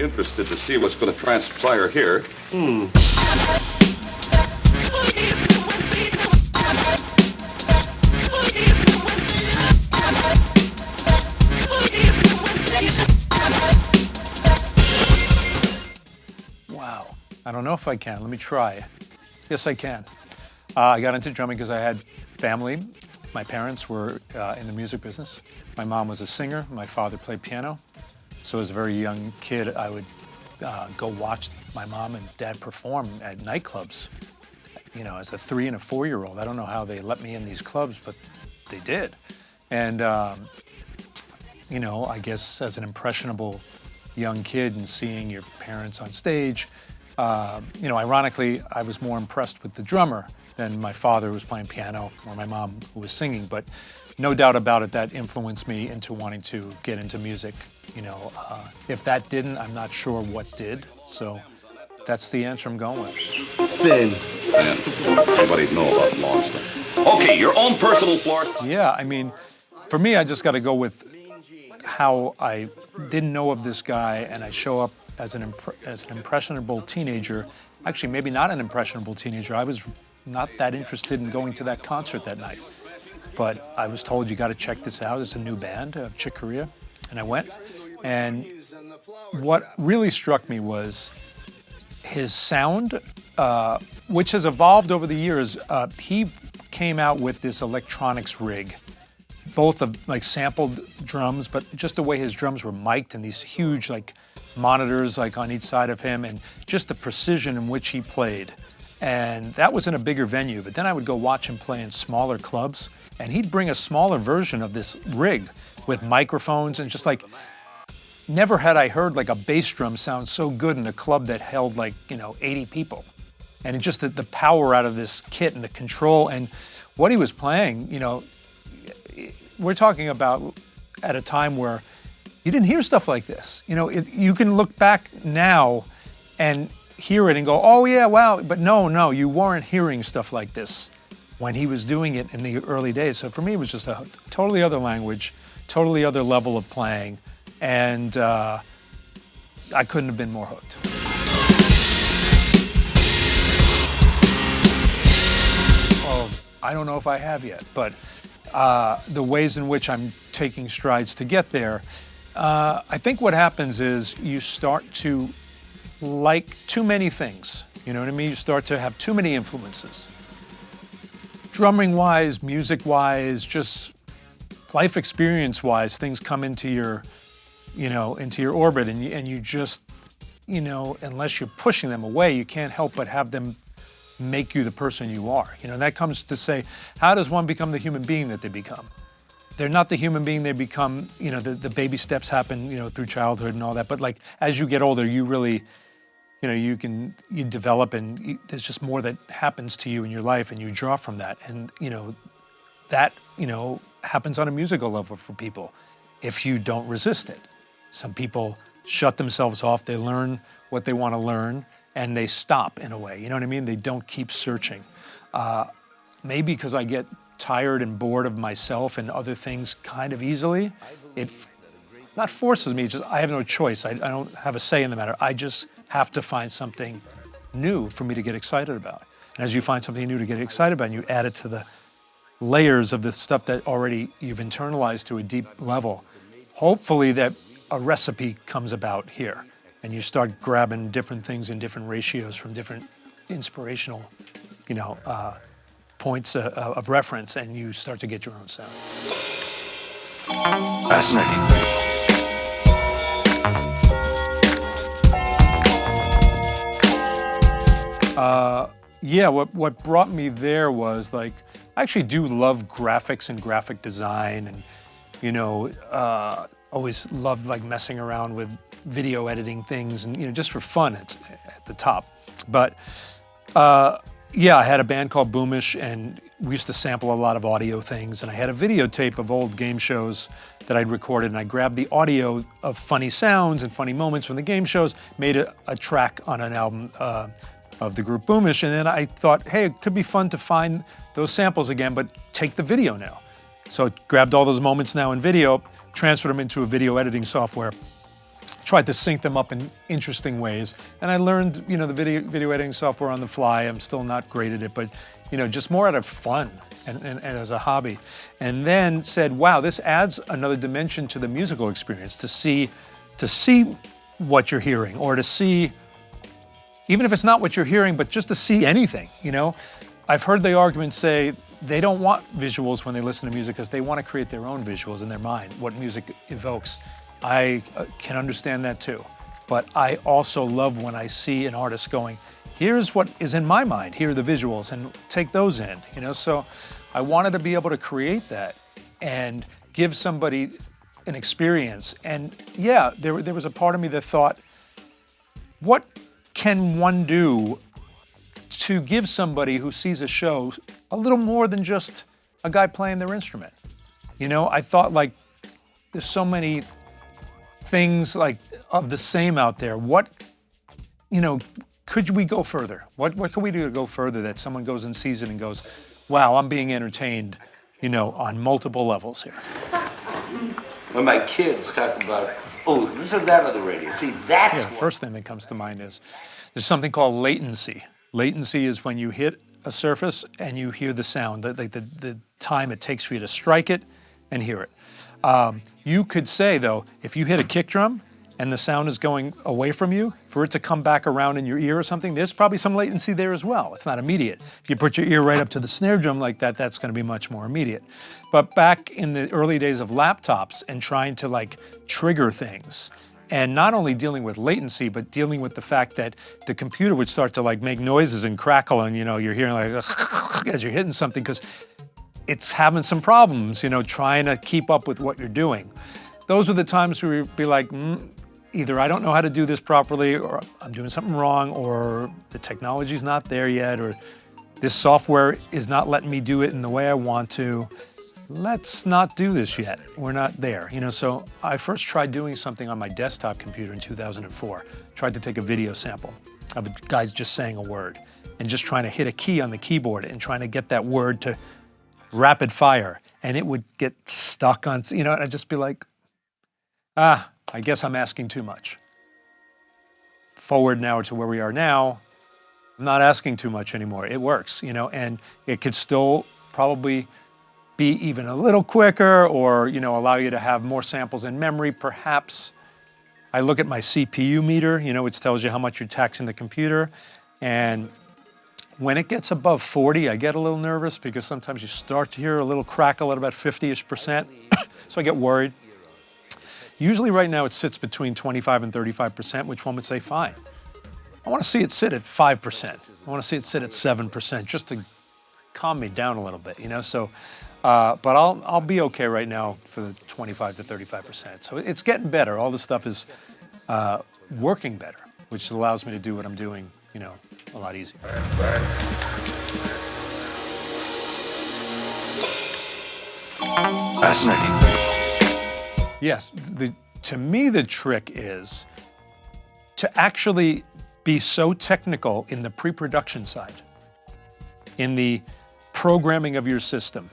interested to see what's going to transpire here. Wow. I don't know if I can. Let me try. Yes, I can. I got into drumming because I had family. My parents were in the music business. My mom was a singer. My father played piano. So as a very young kid, I would go watch my mom and dad perform at nightclubs. You know, as a 3- and 4-year-old. I don't know how they let me in these clubs, but they did. And, you know, I guess as an impressionable young kid and seeing your parents on stage, you know, ironically, I was more impressed with the drummer than my father who was playing piano or my mom who was singing. But no doubt about it, that influenced me into wanting to get into music. You know, if that didn't, I'm not sure what did. So that's the answer I'm going with. Finn. And everybody know about long stuff. Okay, your own personal floor. Yeah, I mean, for me, I just got to go with how I didn't know of this guy, and I show up as an impressionable teenager. Actually, maybe not an impressionable teenager. I was not that interested in going to that concert that night. But I was told, you got to check this out. It's a new band, Chick Corea. And I went. And what really struck me was his sound, which has evolved over the years. He came out with this electronics rig, both of like sampled drums, but just the way his drums were mic'd and these huge like monitors like on each side of him, and just the precision in which he played. And that was in a bigger venue, but then I would go watch him play in smaller clubs, and he'd bring a smaller version of this rig with microphones, and just like, never had I heard like a bass drum sound so good in a club that held like, you know, 80 people. And it just the power out of this kit and the control and what he was playing, you know, we're talking about at a time where you didn't hear stuff like this. You know, you can look back now and hear it and go, oh yeah, wow, but no, you weren't hearing stuff like this when he was doing it in the early days. So for me, it was just a totally other language, totally other level of playing, and I couldn't have been more hooked. Oh, I don't know if I have yet, but the ways in which I'm taking strides to get there, I think what happens is you start to like too many things. You know what I mean? You start to have too many influences. Drumming-wise, music-wise, just life experience-wise, things come into your, you know, into your orbit, and you just, you know, unless you're pushing them away, you can't help but have them make you the person you are. You know, and that comes to say, how does one become the human being that they become? They're not the human being they become, you know, the baby steps happen, you know, through childhood and all that, but like as you get older, you really, you know, you develop, and there's just more that happens to you in your life, and you draw from that. And, you know, that, you know, happens on a musical level for people if you don't resist it. Some people shut themselves off, they learn what they want to learn, and they stop in a way, you know what I mean? They don't keep searching. Maybe because I get tired and bored of myself and other things kind of easily, it not forces me, just I have no choice. I don't have a say in the matter. I just have to find something new for me to get excited about. And as you find something new to get excited about, and you add it to the layers of the stuff that already you've internalized to a deep level, hopefully that a recipe comes about here, and you start grabbing different things in different ratios from different inspirational, you know, points of reference, and you start to get your own sound. Fascinating. Yeah, what brought me there was like, I actually do love graphics and graphic design, and, you know, always loved like messing around with video editing things, and, you know, just for fun, it's at the top. But yeah, I had a band called Boomish, and we used to sample a lot of audio things, and I had a videotape of old game shows that I'd recorded, and I grabbed the audio of funny sounds and funny moments from the game shows, made a track on an album of the group Boomish, and then I thought, hey, it could be fun to find those samples again, but take the video now. So I grabbed all those moments now in video, transferred them into a video editing software, tried to sync them up in interesting ways. And I learned, you know, the video editing software on the fly. I'm still not great at it, but, you know, just more out of fun and as a hobby. And then said, wow, this adds another dimension to the musical experience, to see what you're hearing, or to see, even if it's not what you're hearing, but just to see anything, you know? I've heard the argument say they don't want visuals when they listen to music because they want to create their own visuals in their mind, what music evokes. I can understand that too. But I also love when I see an artist going, here's what is in my mind, here are the visuals, and take those in, you know? So I wanted to be able to create that and give somebody an experience. And yeah, there was a part of me that thought, what can one do to give somebody who sees a show a little more than just a guy playing their instrument? You know, I thought, like, there's so many things like of the same out there. What, you know, could we go further? What could we do to go further that someone goes and sees it and goes, wow, I'm being entertained, you know, on multiple levels here. When my kids talk about, oh, this is that on the radio. See, that's the first thing that comes to mind is there's something called latency. Latency is when you hit a surface and you hear the sound, the time it takes for you to strike it and hear it. You could say, though, if you hit a kick drum and the sound is going away from you, for it to come back around in your ear or something, there's probably some latency there as well. It's not immediate. If you put your ear right up to the snare drum like that, that's going to be much more immediate. But back in the early days of laptops and trying to, like, trigger things, and not only dealing with latency, but dealing with the fact that the computer would start to, like, make noises and crackle, and, you know, you're hearing, like, as you're hitting something, because it's having some problems, you know, trying to keep up with what you're doing. Those are the times where you'd be like, either I don't know how to do this properly, or I'm doing something wrong, or the technology's not there yet, or this software is not letting me do it in the way I want to. Let's not do this yet. We're not there. You know, so I first tried doing something on my desktop computer in 2004. Tried to take a video sample of a guy just saying a word and just trying to hit a key on the keyboard and trying to get that word to rapid fire. And it would get stuck on, you know, and I'd just be like, I guess I'm asking too much. Forward now to where we are now, I'm not asking too much anymore. It works, you know, and it could still probably be even a little quicker, or, you know, allow you to have more samples in memory, perhaps. I look at my CPU meter, you know, which tells you how much you're taxing the computer. And when it gets above 40, I get a little nervous because sometimes you start to hear a little crackle at about 50-ish%. So I get worried. Usually right now it sits between 25 and 35%, which one would say fine. I want to see it sit at 5%. I want to see it sit at 7%, just to calm me down a little bit, you know? So, but I'll be okay right now for the 25 to 35%. So it's getting better. All this stuff is working better, which allows me to do what I'm doing, you know, a lot easier. fascinating. Yes, to me the trick is to actually be so technical in the pre-production side, in the programming of your system,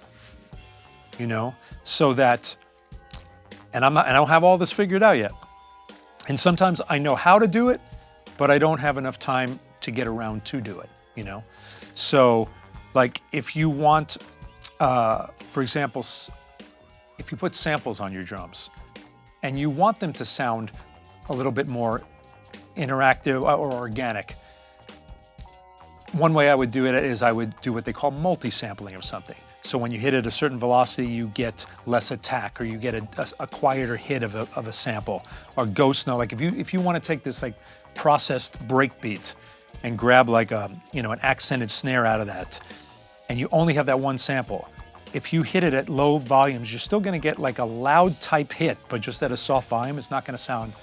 you know, so that, and I don't have all this figured out yet. And sometimes I know how to do it, but I don't have enough time to get around to do it, you know? So, like, if you want, for example, if you put samples on your drums and you want them to sound a little bit more interactive or organic, one way I would do it is I would do what they call multi-sampling of something. So when you hit at a certain velocity, you get less attack, or you get a quieter hit of a sample, or ghost note. Like if you want to take this, like, processed breakbeat and grab, like, a, you know, an accented snare out of that, and you only have that one sample, if you hit it at low volumes, you're still going to get, like, a loud type hit, but just at a soft volume. It's not going to sound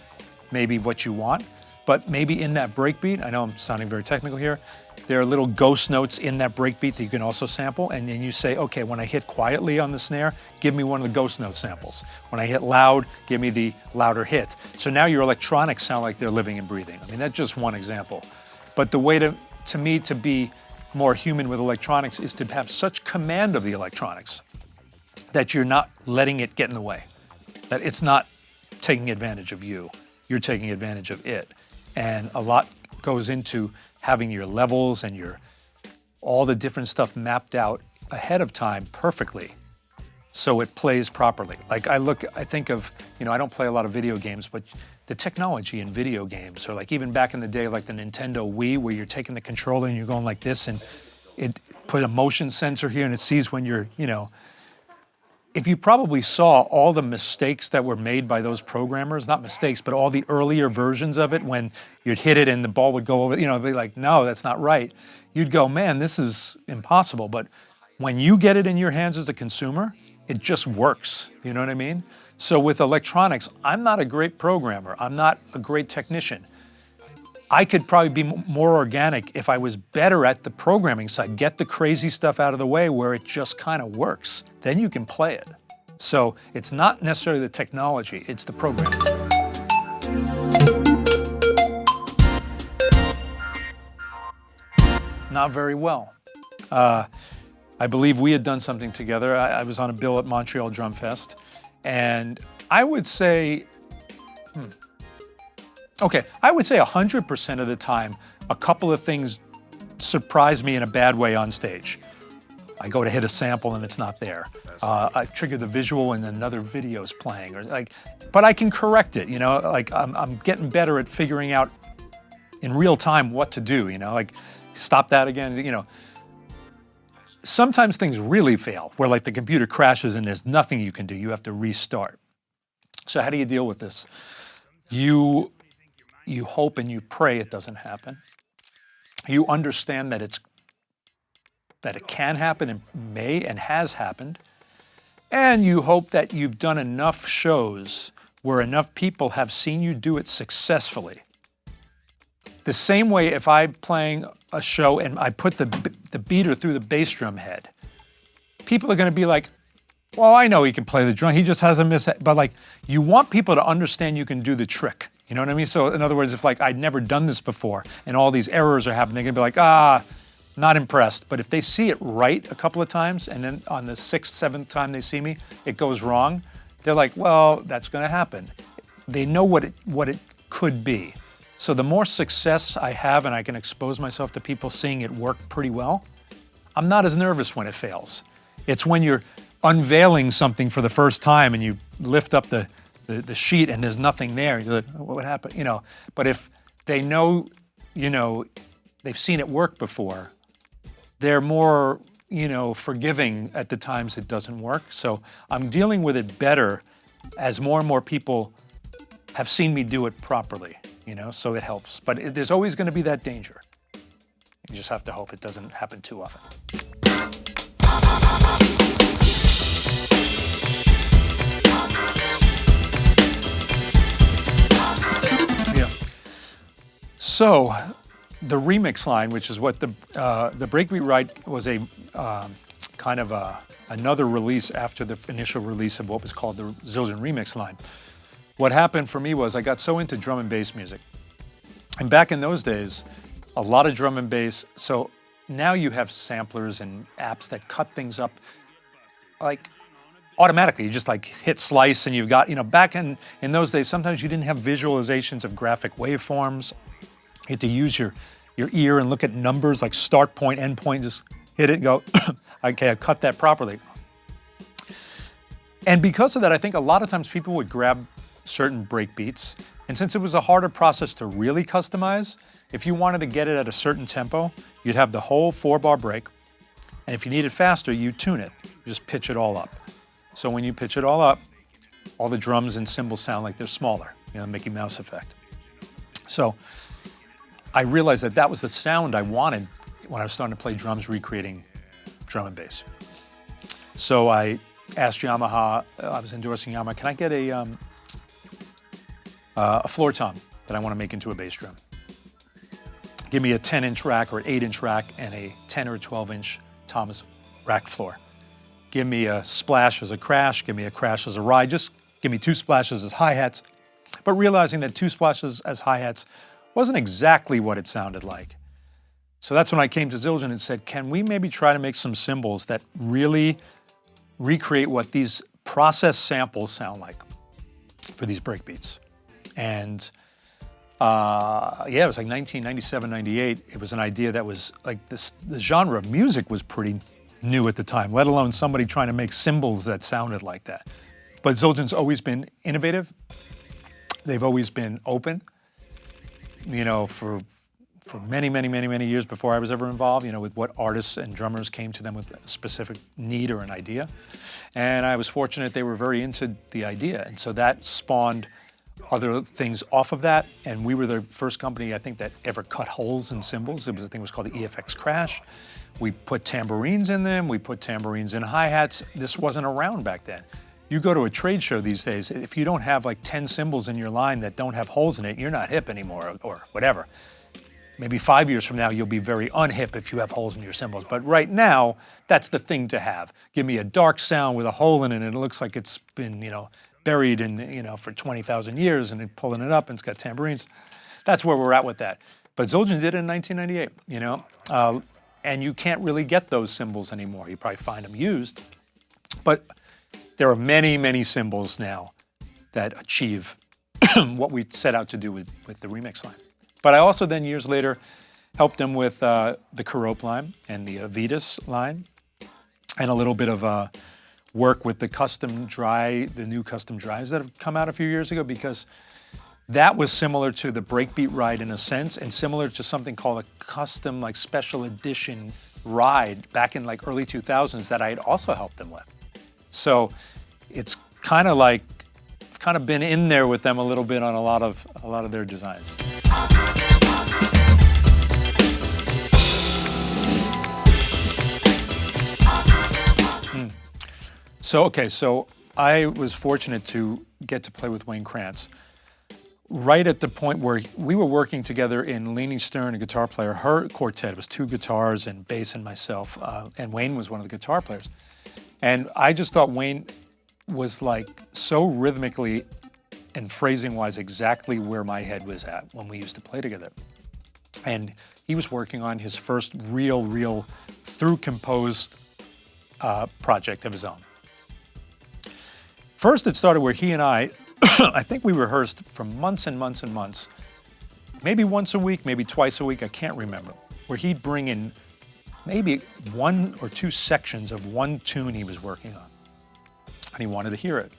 maybe what you want, but maybe in that breakbeat, I know I'm sounding very technical here, there are little ghost notes in that breakbeat that you can also sample, and then you say, okay, when I hit quietly on the snare, give me one of the ghost note samples. When I hit loud, give me the louder hit. So now your electronics sound like they're living and breathing. I mean, that's just one example. But the way to me to be more human with electronics is to have such command of the electronics that you're not letting it get in the way, that it's not taking advantage of you. you're taking advantage of it. And a lot goes into having your levels and all the different stuff mapped out ahead of time perfectly so it plays properly. Like I think of, I don't play a lot of video games, but the technology in video games, or like even back in the day, like the Nintendo Wii, where you're taking the controller and you're going like this, and it put a motion sensor here and it sees when you're, if you probably saw all the mistakes that were made by those programmers, not mistakes, but all the earlier versions of it, when you'd hit it and the ball would go over, be like, no, that's not right. You'd go, man, this is impossible. But when you get it in your hands as a consumer, it just works. You know what I mean? So with electronics, I'm not a great programmer. I'm not a great technician. I could probably be more organic if I was better at the programming side. Get the crazy stuff out of the way where it just kind of works. Then you can play it. So it's not necessarily the technology, it's the programming. Not very well. I believe we had done something together. I was on a bill at Montreal Drum Fest, and I would say, I would say 100% of the time, a couple of things surprise me in a bad way on stage. I go to hit a sample and it's not there. I trigger the visual and another video's playing, but I can correct it. I'm getting better at figuring out in real time what to do. Stop that again. Sometimes things really fail, where like the computer crashes and there's nothing you can do. You have to restart. So how do you deal with this? You hope and you pray it doesn't happen. You understand that it can happen and may and has happened. And you hope that you've done enough shows where enough people have seen you do it successfully. The same way if I'm playing a show and I put the beater through the bass drum head, people are going to be like, well, I know he can play the drum. He just hasn't missed it. But you want people to understand you can do the trick. You know what I mean? So in other words, if I'd never done this before and all these errors are happening, they're going to be like, not impressed. But if they see it right a couple of times and then on the 6th, 7th time they see me, it goes wrong, they're like, well, that's going to happen. They know what it could be. So the more success I have and I can expose myself to people seeing it work pretty well, I'm not as nervous when it fails. It's when you're unveiling something for the first time and you lift up the sheet and there's nothing there. You're like, what happened? But if they know, they've seen it work before, they're more, forgiving at the times it doesn't work. So I'm dealing with it better as more and more people have seen me do it properly, so it helps. But there's always going to be that danger. You just have to hope it doesn't happen too often. So, the remix line, which is what the Breakbeat Ride was a kind of another release after the initial release of what was called the Zildjian remix line. What happened for me was I got so into drum and bass music. And back in those days, a lot of drum and bass. So now you have samplers and apps that cut things up automatically. You just hit slice and you've got, back in those days, sometimes you didn't have visualizations of graphic waveforms. You had to use your ear and look at numbers like start point, end point, just hit it and go, okay, I cut that properly. And because of that, I think a lot of times people would grab certain break beats, and since it was a harder process to really customize, if you wanted to get it at a certain tempo, you'd have the whole 4-bar break, and if you need it faster, you tune it. You just pitch it all up. So when you pitch it all up, all the drums and cymbals sound like they're smaller, Mickey Mouse effect. So I realized that was the sound I wanted when I was starting to play drums, recreating drum and bass. So I asked Yamaha, I was endorsing Yamaha, can I get a floor tom that I want to make into a bass drum? Give me a 10-inch rack or an 8-inch rack and a 10 or 12-inch tom's rack floor. Give me a splash as a crash, give me a crash as a ride, just give me 2 splashes as hi-hats. But realizing that 2 splashes as hi-hats wasn't exactly what it sounded like. So that's when I came to Zildjian and said, can we maybe try to make some cymbals that really recreate what these processed samples sound like for these breakbeats? And it was like 1997, 98. It was an idea that was like the genre of music was pretty new at the time, let alone somebody trying to make cymbals that sounded like that. But Zildjian's always been innovative. They've always been open, for many, many, many, many years before I was ever involved, with what artists and drummers came to them with a specific need or an idea. And I was fortunate they were very into the idea. And so that spawned other things off of that. And we were the first company, I think, that ever cut holes in cymbals. It was a thing was called the EFX Crash. We put tambourines in them. We put tambourines in hi-hats. This wasn't around back then. You go to a trade show these days, if you don't have like 10 cymbals in your line that don't have holes in it, you're not hip anymore or whatever. Maybe 5 years from now, you'll be very unhip if you have holes in your cymbals. But right now, that's the thing to have. Give me a dark sound with a hole in it, and it looks like it's been, buried in, for 20,000 years, and then pulling it up, and it's got tambourines. That's where we're at with that. But Zildjian did it in 1998, and you can't really get those cymbals anymore. You probably find them used. But there are many, many cymbals now that achieve what we set out to do with the remix line. But I also then, years later, helped them with the Carope line and the Avitas line, and a little bit of work with the new custom drives that have come out a few years ago, because that was similar to the breakbeat ride in a sense, and similar to something called a custom, like special edition ride back in like early 2000s that I had also helped them with. So it's kind of been in there with them a little bit on a lot of their designs. So I was fortunate to get to play with Wayne Krantz right at the point where we were working together in Leaning Stern, a guitar player. Her quartet was 2 guitars and bass and myself, and Wayne was one of the guitar players. And I just thought Wayne was like so rhythmically and phrasing-wise exactly where my head was at when we used to play together. And he was working on his first real through-composed project of his own. First, it started where he and I think we rehearsed for months and months and months, maybe once a week, maybe twice a week, I can't remember, where he'd bring in maybe 1 or 2 sections of one tune he was working on. And he wanted to hear it.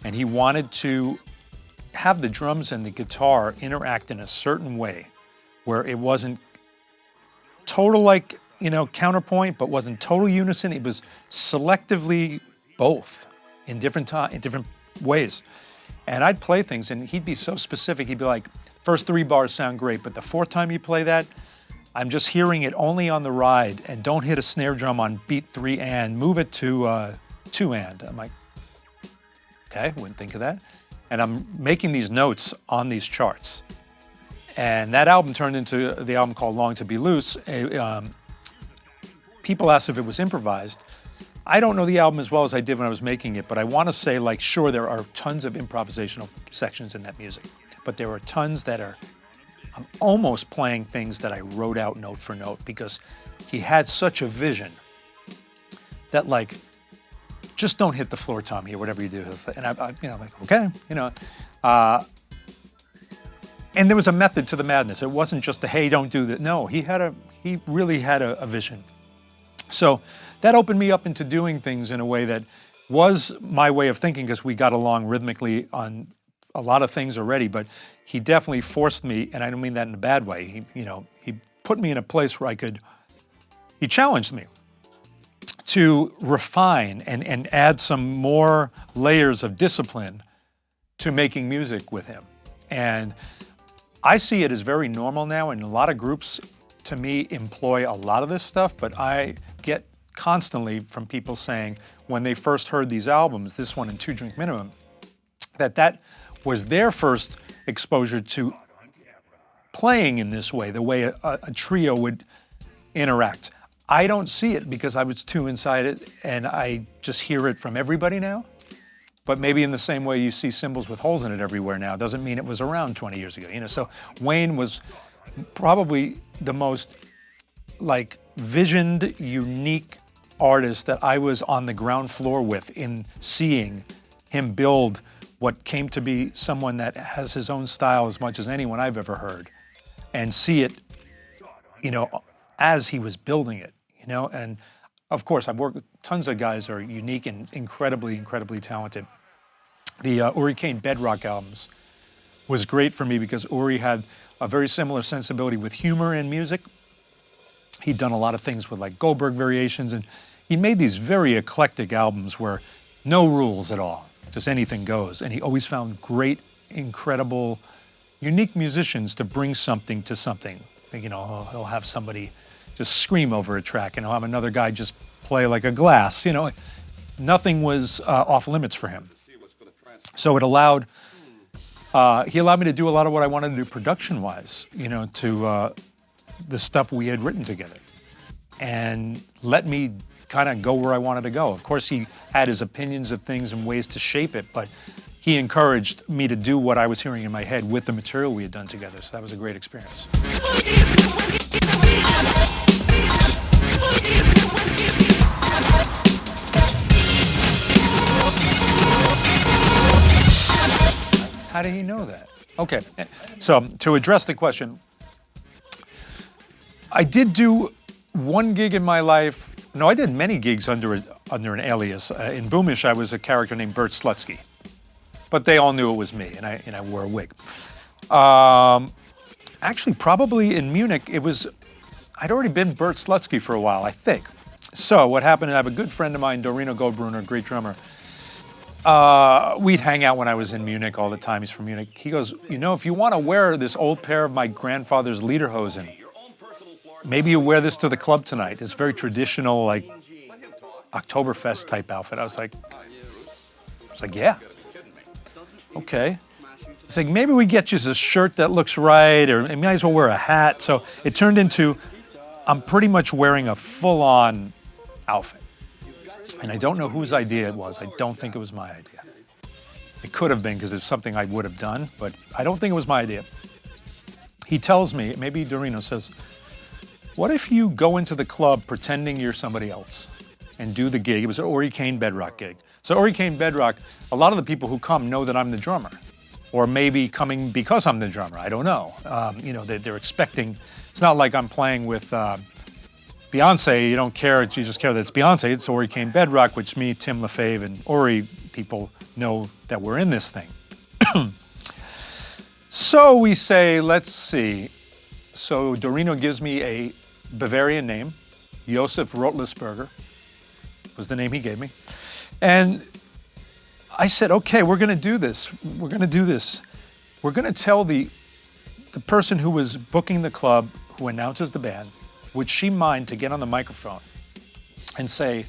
And he wanted to have the drums and the guitar interact in a certain way where it wasn't total counterpoint, but wasn't total unison. It was selectively both in different ways. And I'd play things and he'd be so specific. He'd be like, first 3 bars sound great, but the 4th time you play that, I'm just hearing it only on the ride, and don't hit a snare drum on beat 3 and move it to 2 and. I'm like, okay, wouldn't think of that. And I'm making these notes on these charts. And that album turned into the album called Long to Be Loose. People asked if it was improvised. I don't know the album as well as I did when I was making it, but I want to say, sure, there are tons of improvisational sections in that music, but there are tons that I'm almost playing things that I wrote out note for note, because he had such a vision that just don't hit the floor, Tommy, or whatever you do. And I'm like, okay, and there was a method to the madness. It wasn't just hey, don't do that. No, he really had a vision. So that opened me up into doing things in a way that was my way of thinking, because we got along rhythmically on a lot of things already, but he definitely forced me, and I don't mean that in a bad way. He put me in a place where he challenged me to refine and add some more layers of discipline to making music with him. And I see it as very normal now, and a lot of groups, to me, employ a lot of this stuff, but I get constantly from people saying when they first heard these albums, this one and 2 Drink Minimum, that was their first exposure to playing in this way, the way a trio would interact. I don't see it because I was too inside it, and I just hear it from everybody now. But maybe in the same way you see cymbals with holes in it everywhere now, doesn't mean it was around 20 years ago. So Wayne was probably the most visioned, unique artist that I was on the ground floor with, in seeing him build what came to be someone that has his own style as much as anyone I've ever heard, and see it, as he was building it, And of course, I've worked with tons of guys that are unique and incredibly, incredibly talented. The Uri Kane Bedrock albums was great for me because Uri had a very similar sensibility with humor in music. He'd done a lot of things with like Goldberg variations, and he made these very eclectic albums where no rules at all, just anything goes. And he always found great, incredible, unique musicians to bring something to something. He'll have somebody just scream over a track, and he'll have another guy just play like a glass. Nothing was off limits for him. So it allowed, he allowed me to do a lot of what I wanted to do production-wise, to the stuff we had written together, and let me kind of go where I wanted to go. Of course, he had his opinions of things and ways to shape it, but he encouraged me to do what I was hearing in my head with the material we had done together. So that was a great experience. How did he know that? Okay, so to address the question, I did do one gig in my life. No, I did many gigs under an alias. In Boomish, I was a character named Bert Slutsky, but they all knew it was me, and I wore a wig. Actually, probably in Munich, I'd already been Bert Slutsky for a while, I think. So what happened, I have a good friend of mine, Dorino Goldbrunner, a great drummer. We'd hang out when I was in Munich all the time. He's from Munich. He goes, if you want to wear this old pair of my grandfather's lederhosen, maybe you wear this to the club tonight. It's very traditional, like Oktoberfest type outfit. I was like, yeah. Okay. It's like, maybe we get you a shirt that looks right, or I might as well wear a hat. So it turned into, I'm pretty much wearing a full-on outfit. And I don't know whose idea it was. I don't think it was my idea. It could have been because it's something I would have done, but I don't think it was my idea. He tells me, maybe Dorino says, what if you go into the club pretending you're somebody else and do the gig? It was an Uri Kane Bedrock gig. So Uri Kane Bedrock, a lot of the people who come know that I'm the drummer, or maybe coming because I'm the drummer. I don't know. They're expecting. It's not like I'm playing with Beyonce. You don't care. You just care that it's Beyonce. It's Uri Kane Bedrock, which me, Tim LaFave, and Uri people know that we're in this thing. So we say, let's see. So Dorino gives me a Bavarian name. Josef Rotlisberger was the name he gave me. And I said, okay, we're going to do this. We're going to do this. We're going to tell the person who was booking the club, who announces the band, would she mind to get on the microphone and say,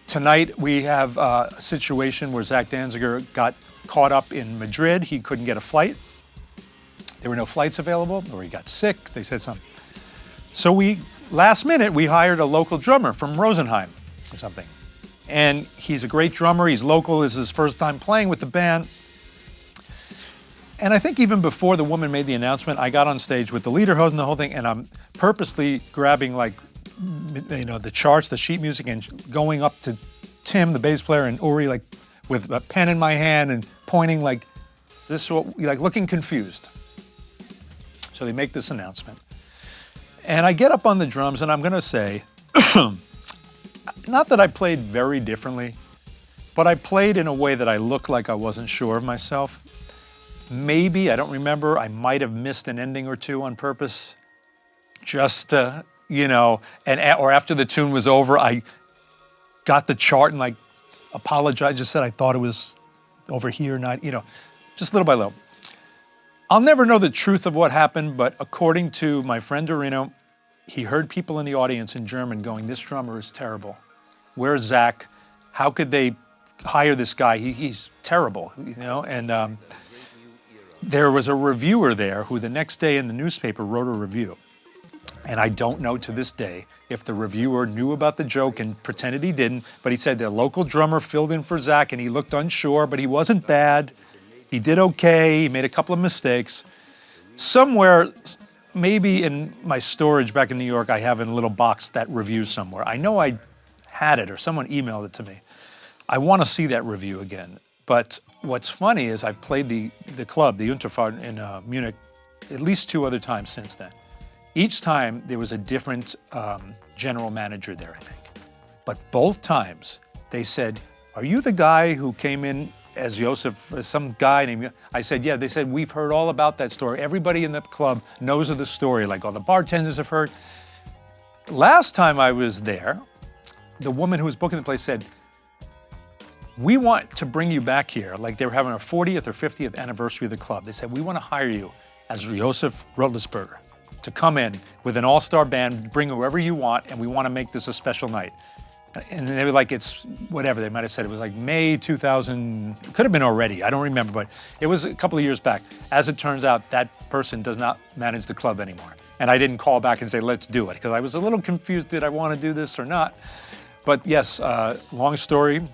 tonight we have a situation where Zach Danziger got caught up in Madrid. He couldn't get a flight. There were no flights available, or he got sick. They said something. So last minute, we hired a local drummer from Rosenheim or something. And he's a great drummer. He's local. This is his first time playing with the band. And I think even before the woman made the announcement, I got on stage with the lederhosen and the whole thing, and I'm purposely grabbing the charts, the sheet music, and going up to Tim, the bass player, and Uri, with a pen in my hand and pointing like this, looking confused. So they make this announcement. And I get up on the drums, and I'm going to say, not that I played very differently, but I played in a way that I looked like I wasn't sure of myself. Maybe, I don't remember, I might have missed an ending or two on purpose, just to, or after the tune was over, I got the chart and apologized, just said I thought it was over here, not, just little by little. I'll never know the truth of what happened, but according to my friend Dorino, he heard people in the audience in German going, this drummer is terrible. Where's Zach? How could they hire this guy? He's terrible, and there was a reviewer there who the next day in the newspaper wrote a review. And I don't know to this day if the reviewer knew about the joke and pretended he didn't, but he said the local drummer filled in for Zach and he looked unsure, but he wasn't bad. He did okay. He made a couple of mistakes. Somewhere, maybe in my storage back in New York, I have in a little box that review somewhere. I know I had it or someone emailed it to me. I want to see that review again. But what's funny is I played the club, the Unterfahrt in Munich, at least 2 other times since then. Each time there was a different general manager there, I think. But both times they said, "Are you the guy who came in as Josef, some guy named?" I said, "Yeah." They said, "We've heard all about that story. Everybody in the club knows of the story, like all the bartenders have heard." Last time I was there, the woman who was booking the place said, "We want to bring you back here." Like they were having a 40th or 50th anniversary of the club. They said, "We want to hire you as Josef Rotlisberger to come in with an all-star band, bring whoever you want, and we want to make this a special night." And they were like, it's whatever, they might have said it was like May 2000, could have been already, I don't remember, but it was a couple of years back. As it turns out, that person does not manage the club anymore. And I didn't call back and say, "Let's do it," because I was a little confused, did I want to do this or not? But yes, long story,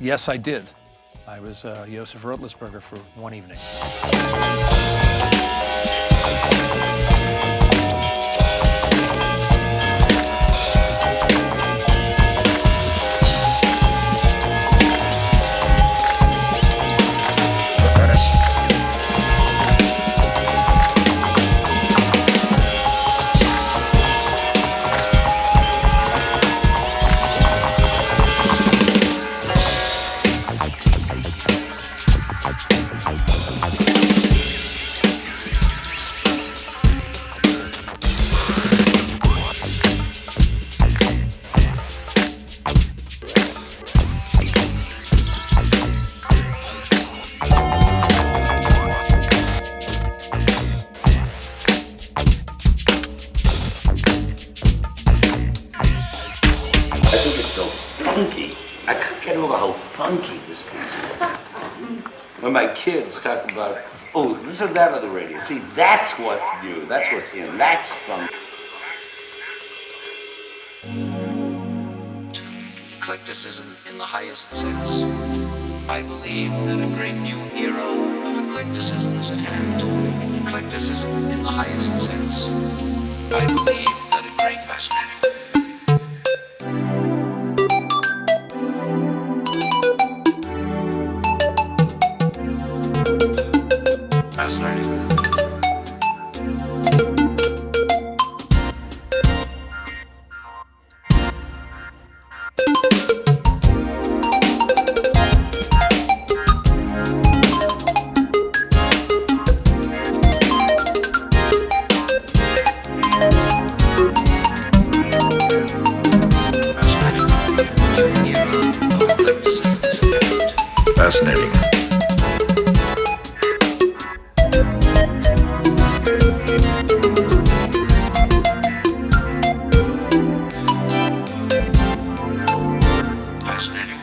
yes, I did. I was Josef Rotlisberger for one evening. I can't get over how funky this piece is. When my kids talk about, "Oh, this is that on the radio." See, that's what's new. That's what's in. That's funk. Eclecticism in the highest sense. I believe that a great new era of eclecticism is at hand. Eclecticism in the highest sense. I believe that a great fascinating. Fascinating. Fascinating.